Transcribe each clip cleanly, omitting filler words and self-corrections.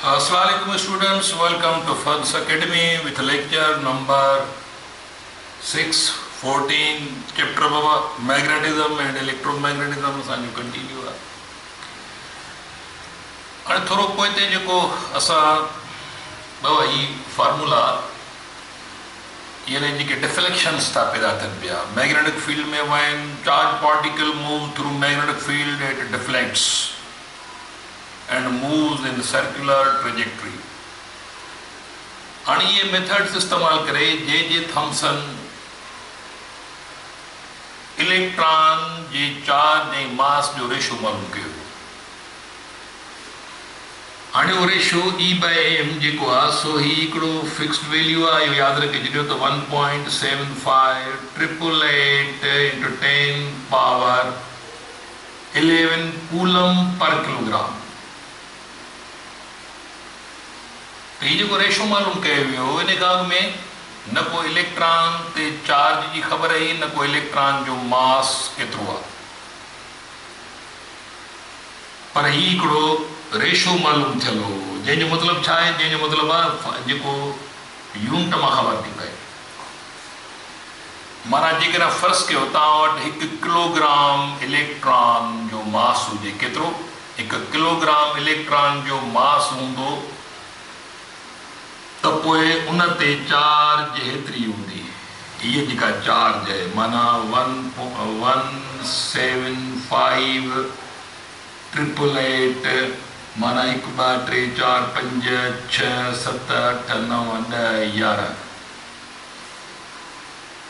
Assalamualaikum students, welcome to Fad's Academy with lecture number 614, chapter of magnetism and electromagnetism असांजो continue आहे। हाणे थोरो पोइते जेको असां बाबा ही फार्मूला यानी जेके डिफ्लेक्शन्स था पैदा थियनि पिया मैग्नेटिक फील्ड में when charge particle move through magnetic field it deflects and moves in circular trajectory। हाणे ये मेथड्स इस्तेमाल करे जे थॉमसन इलेक्ट्रॉन जे चार्ज ऐं मास जो रेशो मालूम कयो। हाणे वो रेशो E/m जेको आहे सो ही हिकिड़ो फिक्स्ड वैल्यू आहे, इहो यादि रखे छॾियो त 1.75 888 × 10 पावर 11 कूलम पर किलोग्राम। ये जो रेशो मालूम कयो वियो इन काम में न को इलेक्ट्रॉन ते चार्ज की खबर है न को इलेक्ट्रॉन जो मास केतिरो आहे, पर ही हिकिड़ो रेशो मालूम थियलो जंहिंजो मतिलबु छा आहे, जंहिंजो मतिलबु आहे जेको यूनिट मां ख़बर थी पए। माना जेकॾहिं फ़र्ज़ु कयो तव्हां वटि 1 किलोग्राम इलेक्ट्रॉन जो मास हुजे, केतिरो 1 किलोग्राम इलेक्ट्रॉन जो मास हूंदो त पोइ उन ते चार्ज हेतिरी हूंदी, हीअ जेका चार्ज आहे माना 1.175 888 माना 1 2 3 4 5 6 7 8 9 10 11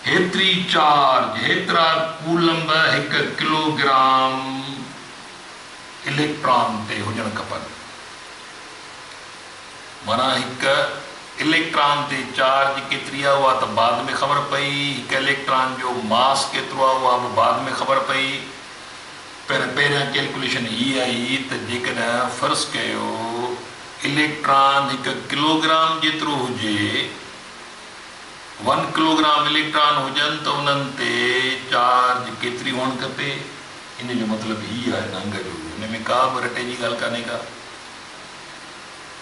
हेतिरी चार्ज हेतिरा कूलम्ब 1 किलोग्राम इलेक्ट्रॉन ते हुजणु खपनि। माना हिकु इलेक्ट्रॉन ते चार्ज केतिरी आहे उहा त बाद में ख़बर पई, हिकु इलेक्ट्रॉन जो मास केतिरो आहे उहा बि बाद में ख़बर पई। पहिरियां कैलकुलेशन हीअ आई त जेकॾहिं फ़र्ज़ु कयो इलेक्ट्रॉन 1 किलोग्राम जेतिरो हुजे, 1 किलोग्राम इलेक्ट्रॉन हुजनि त उन्हनि ते चार्ज केतिरी हुअणु खपे। इन जो मतिलबु हीअ आहे अंग जो, हिन में का बि रटे जी ॻाल्हि कान्हे का।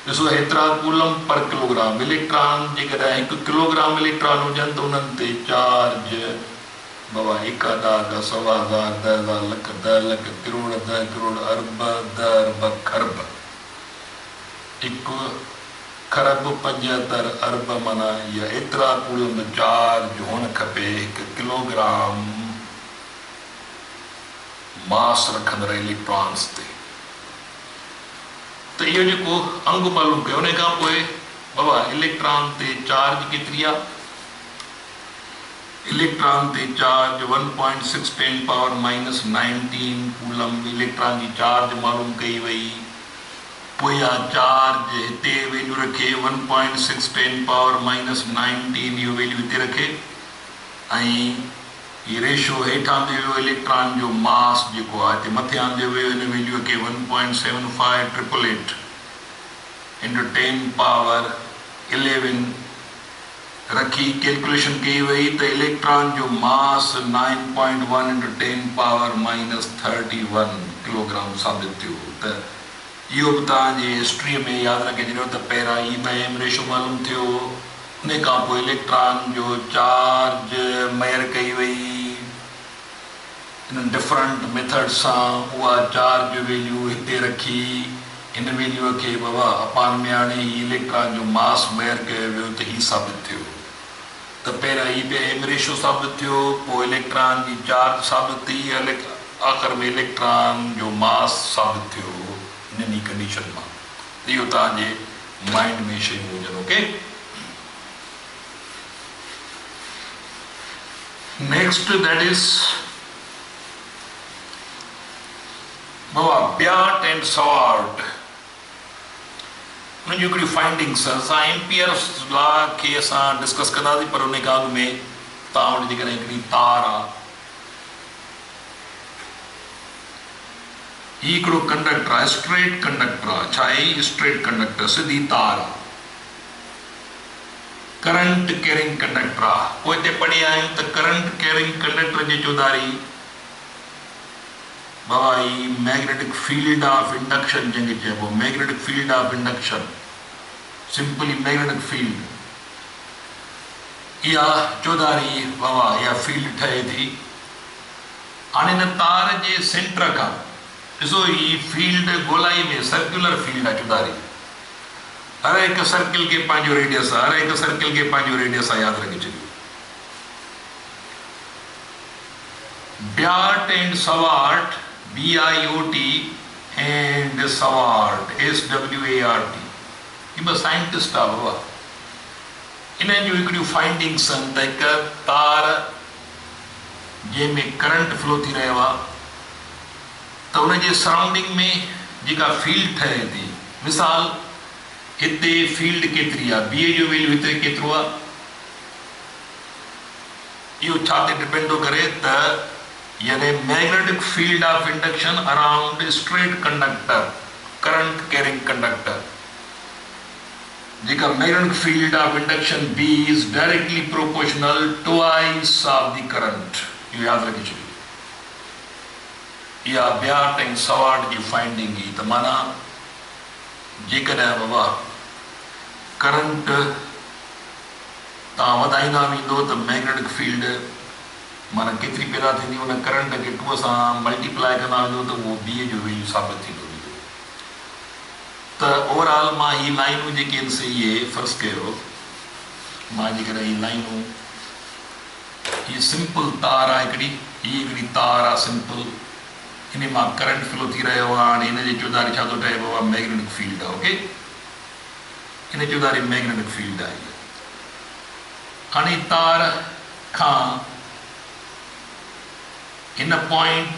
ॾिसो हेतिरा कूलम पर किलोग्राम इलेक्ट्रॉन जेकॾहिं 1 किलोग्राम इलेक्ट्रॉन हुजनि त उन्हनि ते चार्ज बाबा 1 हज़ार 10 हज़ार 10,000 लख 10 लख करोड़ 10 करोड़ अरब 10 अरब खरब 1 खरब 75 अरब माना इहा एतिरा कूलम चार्ज हुअणु खपे 1 किलोग्राम मास रखंदड़ इलेक्ट्रॉन्स ते। तो इहो जेको अंग मालूम कयो उन खां पोइ बाबा इलेक्ट्रॉन ते चार्ज केतिरी आहे, इलेक्ट्रॉन ते चार्ज 1.6 × 10⁻19 कूलम इलेक्ट्रॉन जी चार्ज मालूम कई वई। पोइ इहा चार्ज हिते वैल्यू रखे 1.6 × 10⁻19 इहो वैल्यू हिते रखे ऐं ये रेशो हेठां आंदे वियो इलेक्ट्रॉन जो मास जेको आहे हिते मथे आंदे वियो हिन वैल्यू खे 1.75 888 × 10 पावर 11 रखी कैलकुलेशन कई वई त इलेक्ट्रॉन जो मास 9.1 × 10 पावर -31 किलोग्राम साबित थियो। त इहो बि तव्हांजे हिस्ट्रीअ में यादि रखे छॾियो त पहिरियां E/m रेशो मालूम थियो, उन खां पोइ इलेक्ट्रॉन जो चार्ज मेयर कई वई इन डिफरेंट मेथड सां, उहा चार्ज वैल्यू हिते रखी हिन वैल्यूअ खे बाबा अपान में आणे इलेक्ट्रॉन जो मास मेयर कयो वियो त हीउ साबित थियो। त पहिरियां E/m रेशो साबित थियो, पोइ इलेक्ट्रॉन जी चार्ज साबित थी, आख़िर में इलेक्ट्रॉन जो मास साबित थियो इन कंडीशन मां। इहो तव्हांजे माइंड में शयूं हुजनि। ओके, next that is बाबा ब्याट एंड सवार्ट उन जो हिकिड़ी फाइंडिंग्स असां एम्पियर्स लॉ खे असां डिस्कस कंदासीं, पर उन खां अॻु में तव्हां वटि जेकॾहिं हिकिड़ी तार आहे, हीउ हिकिड़ो कंडक्टर आहे, स्ट्रेट कंडक्टर आहे। छा आहे स्ट्रेट कंडक्टर, सिधी तार आहे, करंट कैरिंग कंडक्टर आहे। पोइ हिते पढ़ी आहियूं त करंट कैरिंग कंडक्टर जी चौधारी बाबा ही मैग्नेटिक फील्ड ऑफ इंडक्शन जंहिंखे चइबो magnetic field of induction simply magnetic field इहा चौधारी बाबा इहा फील्ड ठहे थी। हाणे हिन तार जे सेंटर खां ॾिसो ही फील्ड गोलाई में सर्कुलर फील्ड आहे चौधारी हर हिकु सर्किल खे पंहिंजो रेडियस आहे हर हिकु सर्किल खे पंहिंजो रेडियस आहे यादि रखी छॾियो। Biot and Savart BIOT and Savart SWART ये ॿ साइंटिस्ट आहे बाबा इन्हनि जूं हिकिड़ियूं फाइंडिंग्स आहिनि त हिकु तार जंहिंमें करंट फ्लो थी रहियो आहे त उनजे सराउंडिंग में जेका फील्ड ठहे थी मिसाल हिते फील्ड केतिरी आहे B जो वैल्यू हिते केतिरो आहे इहो छा ते डिपेंड थो करे त यानी magnetic field of induction around straight conductor current carrying conductor जेका magnetic field of induction B is directly proportional twice of the current इहो यादि रखी छॾियो। इहा ब्याट ऐं सवार्ट जी फाइंडिंग हुई त माना जेकॾहिं बाबा करंट तव्हां वधाईंदा वेंदो त मैग्नेटिक फील्ड माना केतिरी पैदा थींदी उन करंट खे 2 सां मल्टीप्लाई कंदा वेंदो त उहो B जो वैल्यू साबित थींदो वेंदो। त ओवरऑल मां ही लाइनूं जेके आहिनि से इहे फ़र्ज़ु कयो मां जेकॾहिं ही लाइनूं ये सिंपल तार आहे हिकिड़ी तार आहे सिंपल इन मां करंट फ्लो थी रहियो आहे हाणे हिन जे चौधारी छा थो ठहे बाबा मैग्नेटिक फील्ड आहे ओके इन चौधारी मैग्नेटिक फील्ड आहे हाणे तार खां हिन पॉइंट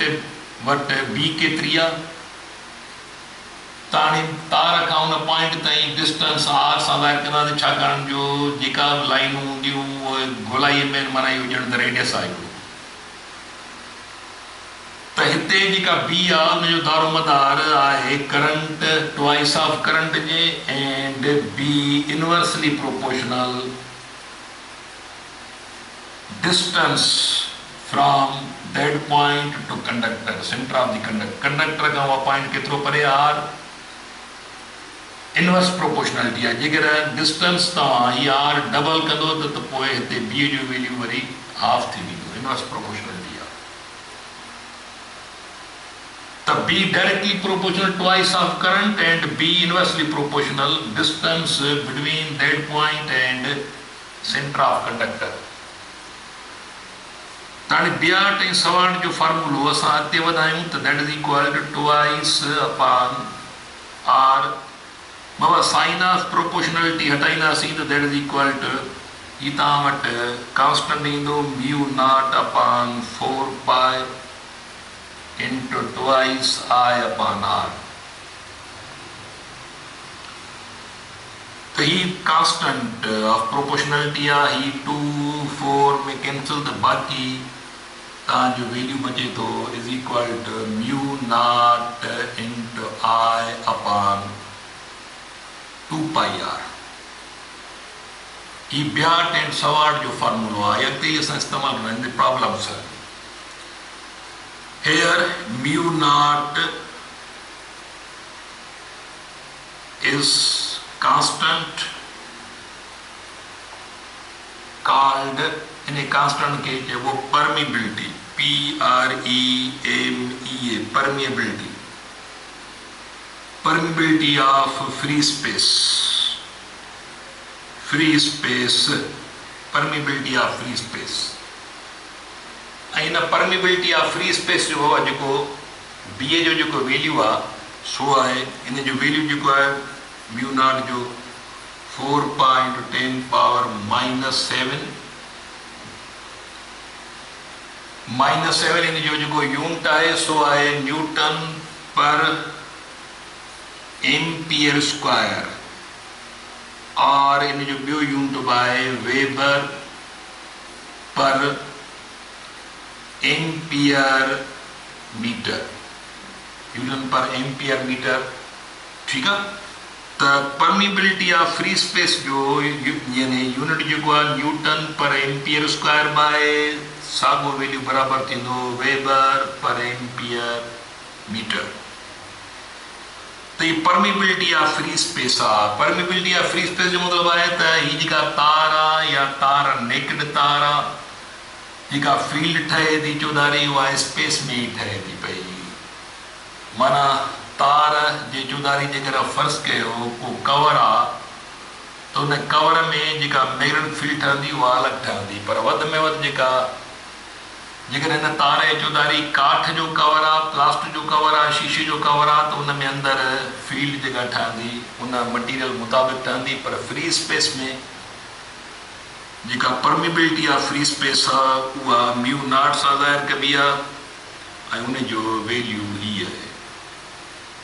वटि B केतिरी आहे त हाणे तार खां हुन पॉइंट ताईं डिस्टेंस R सां ज़ाहिर कंदासीं छाकाणि जो जेका लाइनूं हूंदियूं उहे गोलाई में माना इहो ॼण त रेडियस आहे हिकिड़ो त हिते जेका B आहे हुनजो दारोमदार आहे करंट ट्वाइस ऑफ करंट जे and B inversely proportional distance from that point to conductor centre of the conductor खां उहा पॉइंट केतिरो परे R इनवर्स प्रोपोर्शनलिटी आहे जेकॾहिं डिस्टेंस तव्हां ही R डबल कंदो त पोइ हिते B जो वैल्यू वरी हाफ थी वेंदो इनवर्स प्रोपोर्शनलिटी आहे त B directly proportional twice of current and B inversely proportional distance between that point and centre of conductor. हाणे ब्याट ऐं सवार्ट जो फॉर्मूलो असां अॻिते वधायूं त that is equal to twice upon R बाबा साइन ऑफ प्रोपोर्शनलिटी हटाईंदासीं त दैट इज़ इक्वल टू ही तव्हां वटि कांस्टेंट ईंदो mu naught upon 4 pi into twice I upon R तो ही कांस्टेंट ऑफ प्रोपोर्शनलिटी आहे ही 2 4 में कैंसिल त बाक़ी तव्हांजो वैल्यू बचे थो is equal to mu naught into I upon 2 pi R ही ब्याट एंड सवार्ट जो फॉर्मूलो आहे अॻिते असां इस्तेमालु कंदा आहियूं problems here mu naught is constant called in a constant के वो permeability permeability permeability of free space permeability of free space इन परमिबिलिटी ऑफ फ्री स्पेस जो आहे जेको B जो जेको वैल्यू आहे सो आहे इन जो वैल्यू जेको आहे म्यू नॉट जो 4 पाई इंटू 10 पावर -7 इन जो जेको यूनिट आहे सो आहे न्यूटन पर एम्पियर स्क्वायर और इन जो ॿियो यूनिट आहे weber per ampere metre newton per ampere metre ठीक है। तो परमिबिलिटी ऑफ फ्री स्पेस जो यानी यूनिट जो newton per ampere square by सागो वैल्यू बराबर थींदो वेबर पर एम्पियर मीटर। तो ये परमिबिलिटी ऑफ फ्री स्पेस आहे। परमिबिलिटी ऑफ फ्री स्पेस जो मतलब आहे त ही जेका तार आहे या तार नेकेड तार आहे जेका फील्ड ठहे थी चौधारी उहा स्पेस में ही ठहे थी पई। माना तार जे चौधारी जेकर फर्ज़ कयो को कवर आहे तो उन कवर में जेका मैग्नेटिक फील्ड ठहंदी उहा अलॻि ठहंदी, पर वधि में वधि जेका जेकर हिन तार जे चौधारी काठ जो कवर आहे, प्लास्टिक जो कवर आहे, शीशे जो कवर आहे त उन में अंदरि फील्ड जेका ठहंदी उन मटीरियल मुताबिक़ ठहंदी। पर फ्री स्पेस में जेका परमिबिलिटी आहे फ्री स्पेस आहे उहा म्यू नॉट सां ज़ाहिर कबी आहे ऐं उन जो वैल्यू ही आहे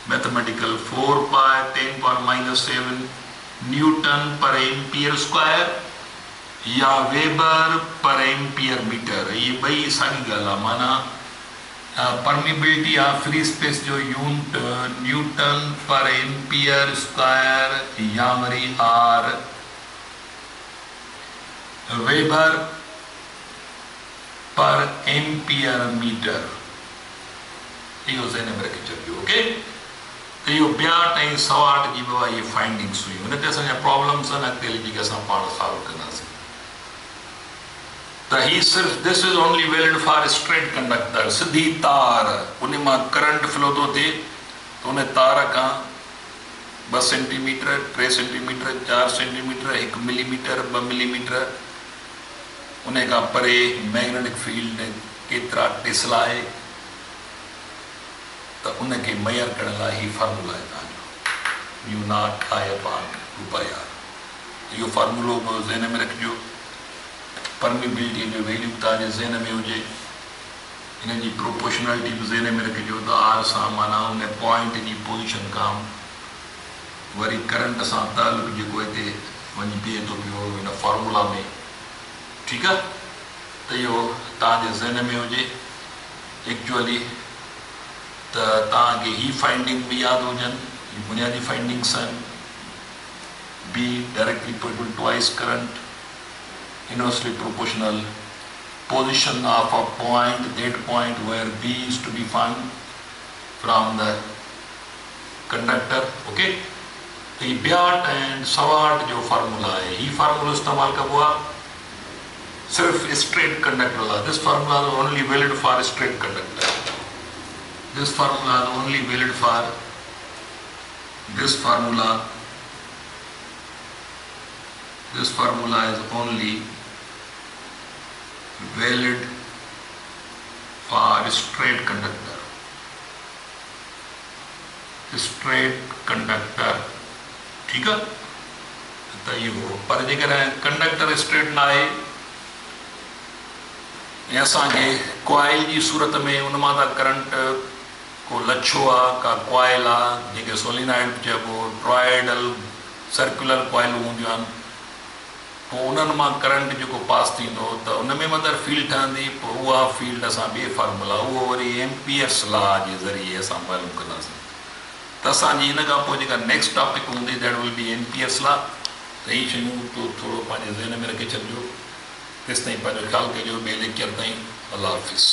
मैथमेटिकल 4 पाए 10⁻⁷ न्यूटन पर एम्पियर स्क्वायर या वेबर पर एम्पियर मीटर। ये ॿई साॻी ॻाल्हि आहे। माना परमिबिलिटी ऑफ फ्री स्पेस जो unit Newton per ampere square या वरी आर वेबर पर एम्पियर मीटर, इहो ज़हन में रखी छॾियो। ओके, तो इहो 62 ऐं 68 जी बाबा ये फाइंडिंग्स हुयूं। हुन ते असांजा प्रॉब्लम्स आहिनि अॻिते हली जेके असां पाण सॉल्व कंदासीं। त ही सिर्फ़ this is only valid for straight conductor, सिधी तार उन मां करंट फ्लो थो थिए तो उन तार खां 2 centimetre 3 centimetre 4 centimetre 1 millimetre 2 millimetre उन खां परे मैग्नेटिक फील्ड केतिरा टेस्ला आहे त उनखे मयर करण लाइ ही फार्मूला आहे तव्हांजो म्यू नॉट I/2πr। इहो फार्मूलो बि ज़हन में रखिजो। परमिबिलिटी जो वैल्यू तव्हांजे ज़हन में हुजे, हिन जी प्रोपोर्शनलिटी बि ज़हन में रखिजो त आर सां माना उन पॉइंट जी पोजीशन खां वरी करंट सां तालुक जेको हिते वञी बीहे थो पियो हिन फार्मूला में। ठीकु आहे, त इहो तव्हांजे ज़हन में हुजे। एक्चुअली त तव्हांखे ही फाइंडिंग बि यादि हुजनि, ही बुनियादी फाइंडिंग्स आहिनि। B directly proportional twice current, inversely proportional position of a point, that point where B is to be found from the conductor. Okay, तो ये 62 and 68 जो फार्मूला है, ये फार्मूला इस्तेमाल कब हुआ सिर्फ स्ट्रेट कंडक्टर वाला। This formula is only valid for straight conductor. This formula is only valid for this formula. This formula is only valid for straight conductor. Straight conductor, ठीक है। तो इहो पर जेकर कंडक्टर स्ट्रेट ना आहे या असांखे कॉइल जी सूरत में उन मां करंट को लच्छो आहे का कॉइल आहे जेके सोलिनॉइड चइबो टॉरॉइडल सर्कुलर कॉइलूं हूंदियूं आहिनि, पोइ उन्हनि मां करंट जेको पास थींदो त उन में अंदरि फील्ड ठहंदी। पोइ उहा फील्ड असां ॿिए फार्मूला उहो वरी एम्पियर्स लॉ जे ज़रिए असां मालूम कंदासीं। त असांजी हिन खां पोइ जेका नेक्स्ट टॉपिक हूंदी that will be Ampere's law. त हीअ शयूं थोरो पंहिंजे ज़हन में रखे छॾिजो। तेसि ताईं पंहिंजो ख़्यालु कजो। ॿिए लेक्चर ताईं अल्लाह हाफ़िज़।